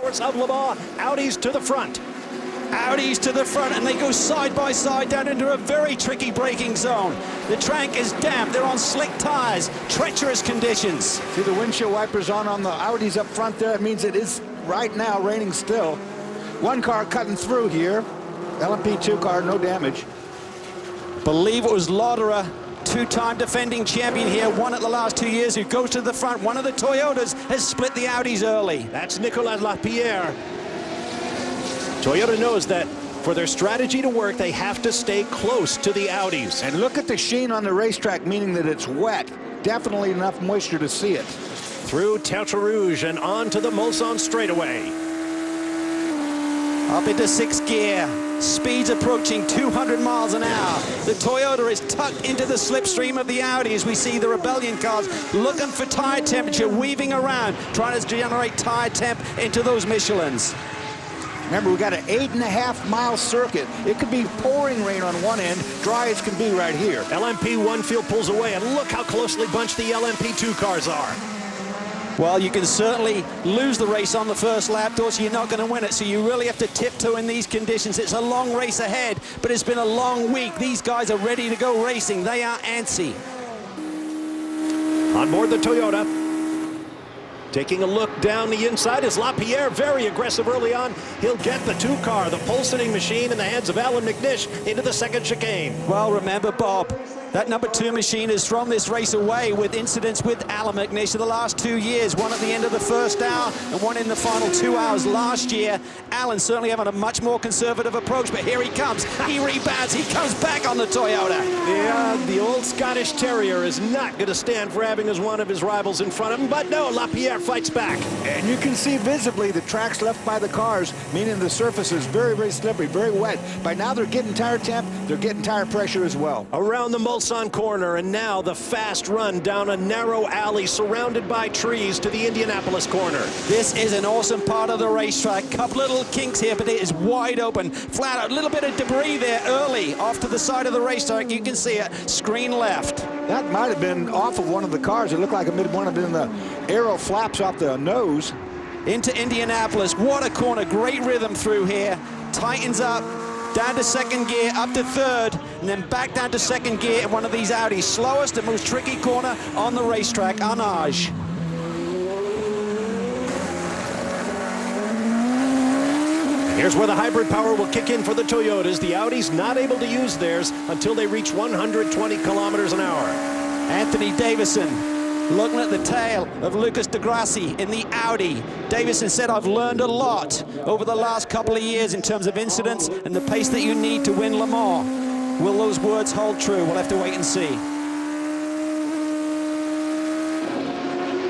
of Le Mans, Audi's to the front. Audi's to the front, and they go side by side down into a very tricky braking zone. The track is damp, they're on slick tires, treacherous conditions. See the windshield wipers on the Audis up front there. It means it is right now raining still. One car cutting through here. LMP2 car, no damage. Believe it was Lauderer, two-time defending champion here, won it the last 2 years, who goes to the front. One of the Toyotas has split the Audis early. That's Nicolas Lapierre. Toyota knows that for their strategy to work, they have to stay close to the Audis. And look at the sheen on the racetrack, meaning that it's wet. Definitely enough moisture to see it. Through Tertre Rouge and on to the Mulsanne straightaway. Up into sixth gear. Speeds approaching 200 miles an hour. The Toyota is tucked into the slipstream of the Audi as we see the Rebellion cars looking for tire temperature, weaving around, trying to generate tire temp into those Michelins. Remember, we've got an 8.5-mile circuit. It could be pouring rain on one end, dry as can be right here. LMP1 field pulls away, and look how closely bunched the LMP2 cars are. Well, you can certainly lose the race on the first lap, Dorsey. You're not going to win it, so you really have to tiptoe in these conditions. It's a long race ahead, but it's been a long week. These guys are ready to go racing. They are antsy. On board the Toyota. Taking a look down the inside is Lapierre, very aggressive early on. He'll get the two-car, the pole-sitting machine, in the hands of Allan McNish into the second chicane. Well, remember, Bob, that number 2 machine has thrown this race away with incidents with Allan McNish in the last 2 years. One at the end of the first hour and one in the final 2 hours last year. Allan certainly having a much more conservative approach, but here he comes. He rebounds. He comes back on the Toyota. Yeah, the old Scottish Terrier is not going to stand for having as one of his rivals in front of him, but no, Lapierre fights back. And you can see visibly the tracks left by the cars, meaning the surface is very, very slippery, very wet. By now they're getting tire temp, they're getting tire pressure as well. Around the Mulsanne corner, and now the fast run down a narrow alley surrounded by trees to the Indianapolis corner. This is an awesome part of the racetrack. Couple little kinks here, but it is wide open, flat out. A little bit of debris there early off to the side of the racetrack. You can see it, screen left. That might have been off of one of the cars. It looked like it might have been the aero flaps off the nose. Into Indianapolis. What a corner. Great rhythm through here. Tightens up. Down to second gear, up to third, and then back down to second gear in one of these Audis. Slowest and most tricky corner on the racetrack, Arnage. Here's where the hybrid power will kick in for the Toyotas. The Audis not able to use theirs until they reach 120 kilometers an hour. Anthony Davison looking at the tail of Lucas de Grassi in the Audi. Davison said, I've learned a lot over the last couple of years in terms of incidents and the pace that you need to win Le Mans. Will those words hold true? We'll have to wait and see.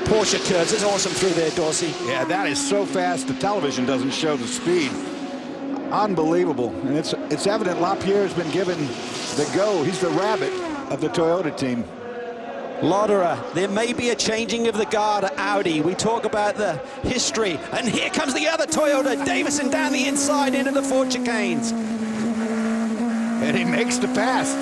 Porsche curves, it's awesome through there, Dorsey. Yeah, that is so fast, the television doesn't show the speed. Unbelievable. And it's evident Lapierre has been given the go. He's the rabbit of the Toyota team. Lauderer, there may be a changing of the guard at Audi. We talk about the history, and here comes the other Toyota. Davison down the inside into the 4 chicanes. And he makes the pass.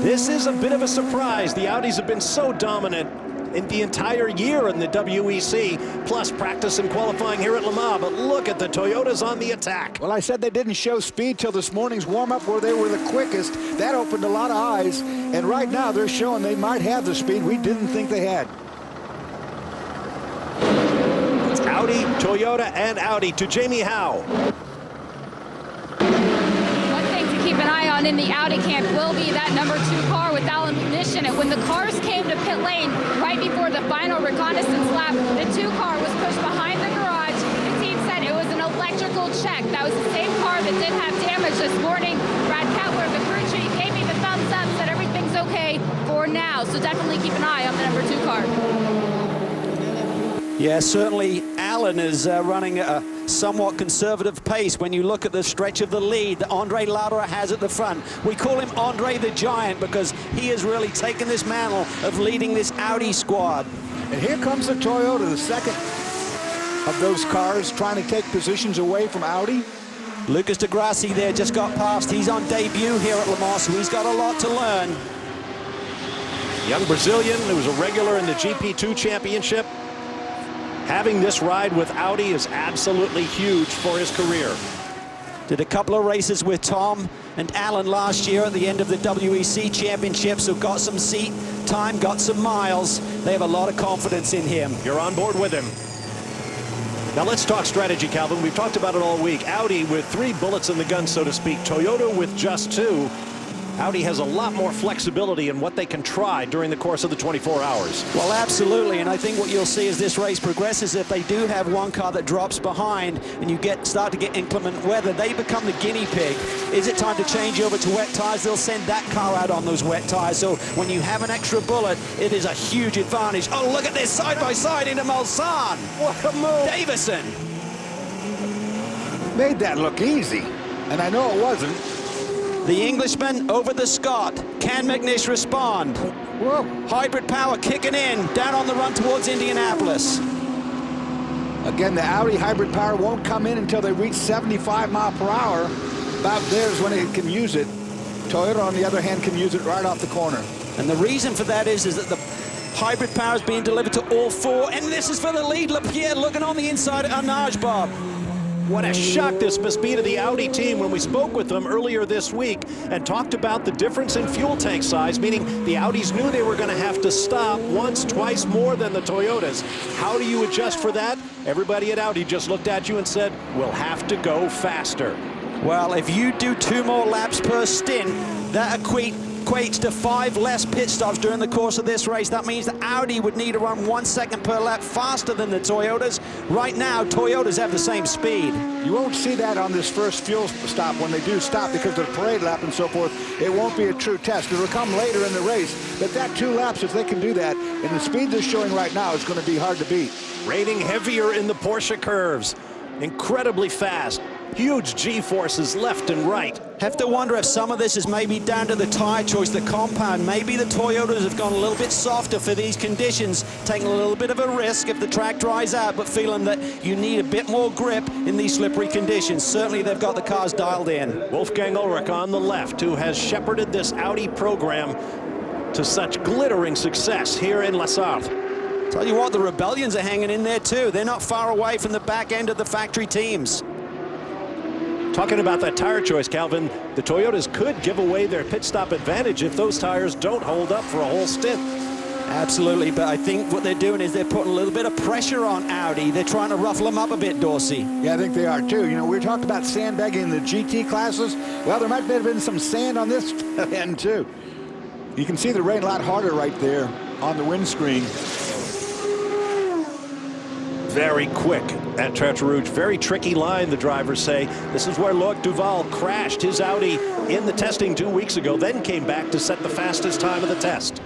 This is a bit of a surprise. The Audis have been so dominant in the entire year in the WEC, plus practice and qualifying here at Le Mans. But look at the Toyotas on the attack. Well, I said they didn't show speed till this morning's warm-up where they were the quickest. That opened a lot of eyes. And right now they're showing they might have the speed we didn't think they had. It's Audi, Toyota, and Audi to Jamie Howe. One thing to keep an eye on in the Audi camp will be that number 2 car with Allan McNish in it. When the cars came to pit lane right before the final reconnaissance lap, the 2 car was pushed behind the garage. The team said it was an electrical check. That was the same car that did have damage this morning. Brad Kettler, the crew chief, gave me the thumbs up, said everything's okay for now. So definitely keep an eye on the number 2 car. Yeah, certainly Allan is running a somewhat conservative pace when you look at the stretch of the lead that Andre Lauderer has at the front. We call him Andre the Giant because he has really taken this mantle of leading this Audi squad. And here comes the Toyota, the second of those cars trying to take positions away from Audi. Lucas de Grassi there just got past. He's on debut here at Le Mans, so he's got a lot to learn. Young Brazilian who was a regular in the GP2 championship. Having this ride with Audi is absolutely huge for his career. Did a couple of races with Tom and Allan last year at the end of the WEC Championship, so got some seat time, got some miles. They have a lot of confidence in him. You're on board with him. Now let's talk strategy, Calvin. We've talked about it all week. Audi with 3 bullets in the gun, so to speak. Toyota with just 2. Audi has a lot more flexibility in what they can try during the course of the 24 hours. Well, absolutely, and I think what you'll see as this race progresses, if they do have one car that drops behind and you start to get inclement weather, they become the guinea pig. Is it time to change over to wet tires? They'll send that car out on those wet tires. So when you have an extra bullet, it is a huge advantage. Oh, look at this, side by side into Mulsanne. What a move. Davison. Made that look easy, and I know it wasn't. The Englishman over the Scot. Can McNish respond? Whoa. Hybrid power kicking in, down on the run towards Indianapolis. Again, the Audi hybrid power won't come in until they reach 75 mile per hour. About there's when it can use it. Toyota, on the other hand, can use it right off the corner. And the reason for that is that the hybrid power is being delivered to all 4, and this is for the lead. Lapierre looking on the inside at Arnage, Bob. What a shock this must be to the Audi team when we spoke with them earlier this week and talked about the difference in fuel tank size, meaning the Audis knew they were going to have to stop once, twice more than the Toyotas. How do you adjust for that? Everybody at Audi just looked at you and said, we'll have to go faster. Well, if you do 2 more laps per stint, that equates to 5 less pit stops during the course of this race. That means that Audi would need to run 1 second per lap faster than the Toyotas. Right now, Toyotas have the same speed. You won't see that on this first fuel stop when they do stop because of the parade lap and so forth. It won't be a true test. It'll come later in the race. But that 2 laps, if they can do that, and the speed they're showing right now is going to be hard to beat. Raining heavier in the Porsche curves. Incredibly fast. Huge G-forces left and right. Have to wonder if some of this is maybe down to the tire choice, the compound. Maybe the Toyotas have gone a little bit softer for these conditions, taking a little bit of a risk if the track dries out, but feeling that you need a bit more grip in these slippery conditions. Certainly they've got the cars dialed in. Wolfgang Ulrich on the left, who has shepherded this Audi program to such glittering success here in La Sarthe. Tell you what, the Rebellions are hanging in there too. They're not far away from the back end of the factory teams. Talking about that tire choice, Calvin, the Toyotas could give away their pit stop advantage if those tires don't hold up for a whole stint. Absolutely, but I think what they're doing is they're putting a little bit of pressure on Audi. They're trying to ruffle them up a bit, Dorsey. Yeah, I think they are too. You know, we talked about sandbagging in the GT classes. Well, there might have been some sand on this end too. You can see the rain a lot harder right there on the windscreen. Very quick at Tertre Rouge. Very tricky line, the drivers say. This is where Loic Duval crashed his Audi in the testing 2 weeks ago, then came back to set the fastest time of the test.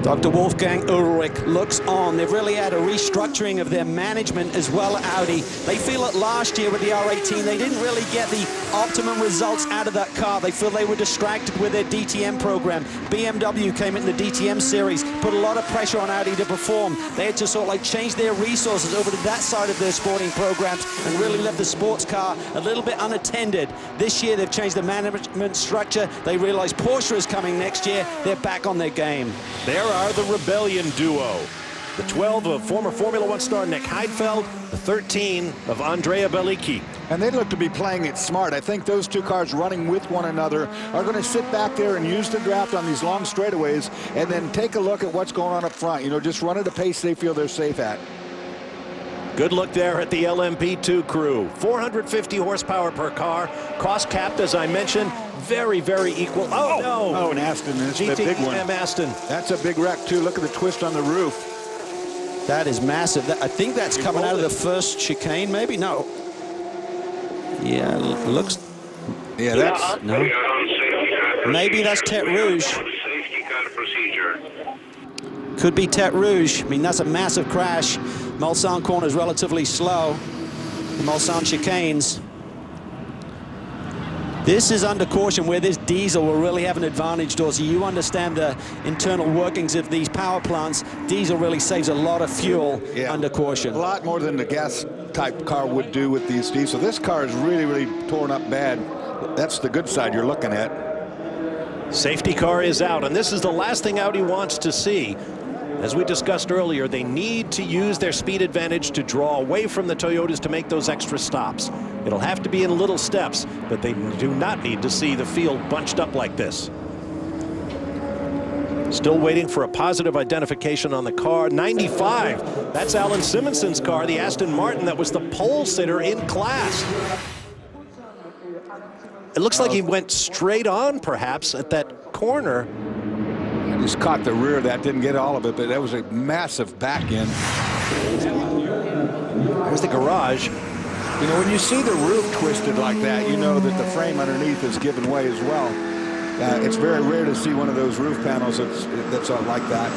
Dr. Wolfgang Ulrich looks on. They've really had a restructuring of their management as well at Audi. They feel that last year with the R18, they didn't really get the optimum results out of that car. They feel they were distracted with their DTM program. BMW came in the DTM series, put a lot of pressure on Audi to perform. They had to sort of like change their resources over to that side of their sporting programs and really left the sports car a little bit unattended. This year, they've changed the management structure. They realize Porsche is coming next year. They're back on their game. There are the Rebellion duo. The 12 of former Formula One star Nick Heidfeld, the 13 of Andrea Bellicchi. And they look to be playing it smart. I think those 2 cars running with one another are going to sit back there and use the draft on these long straightaways and then take a look at what's going on up front. You know, just run at a pace they feel they're safe at. Good look there at the LMP2 crew. 450 horsepower per car. Cost capped, as I mentioned. Very, very equal. Oh, no. Oh, and Aston, that's a big one. GTM Aston. That's a big wreck, too. Look at the twist on the roof. That is massive. I think that's coming out of the first chicane, maybe? No. Yeah, looks... Yeah, that's... No. Maybe that's Tertre Rouge. Could be Tertre Rouge. I mean, that's a massive crash. Mulsanne corner is relatively slow. The Mulsanne chicanes. This is under caution where this diesel will really have an advantage, Dorsey. You understand the internal workings of these power plants. Diesel really saves a lot of fuel under caution. A lot more than the gas type car would do with these diesel. This car is really, really torn up bad. That's the good side you're looking at. Safety car is out, and this is the last thing Audi wants to see. As we discussed earlier, they need to use their speed advantage to draw away from the Toyotas to make those extra stops. It'll have to be in little steps, but they do not need to see the field bunched up like this. Still waiting for a positive identification on the car. 95, that's Allan Simonsen's car, the Aston Martin that was the pole sitter in class. It looks like he went straight on, perhaps, at that corner. I just caught the rear of that, didn't get all of it, but that was a massive back end. There's the garage. You know, when you see the roof twisted like that, you know that the frame underneath is giving way as well. It's very rare to see one of those roof panels that's like that.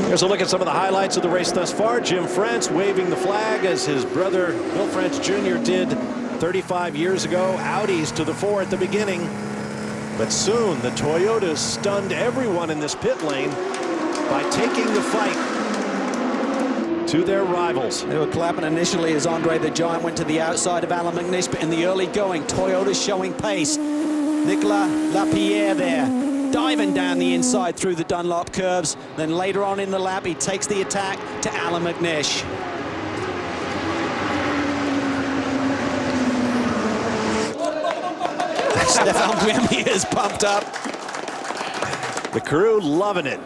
Here's a look at some of the highlights of the race thus far. Jim France waving the flag as his brother Bill France Jr. did 35 years ago. Audis to the fore at the beginning. But soon the Toyotas stunned everyone in this pit lane by taking the fight to their rivals. They were clapping initially as Andre the Giant went to the outside of Allan McNish, but in the early going, Toyota's showing pace. Nicolas Lapierre there, diving down the inside through the Dunlop curves. Then later on in the lap, he takes the attack to Allan McNish. Stefan Buemi is pumped up. The crew loving it.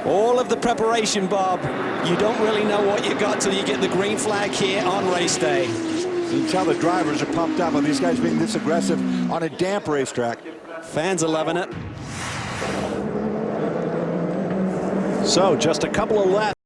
All of the preparation, Bob. You don't really know what you got till you get the green flag here on race day. You can tell the drivers are pumped up on these guys being this aggressive on a damp racetrack. Fans are loving it. So just a couple of laps.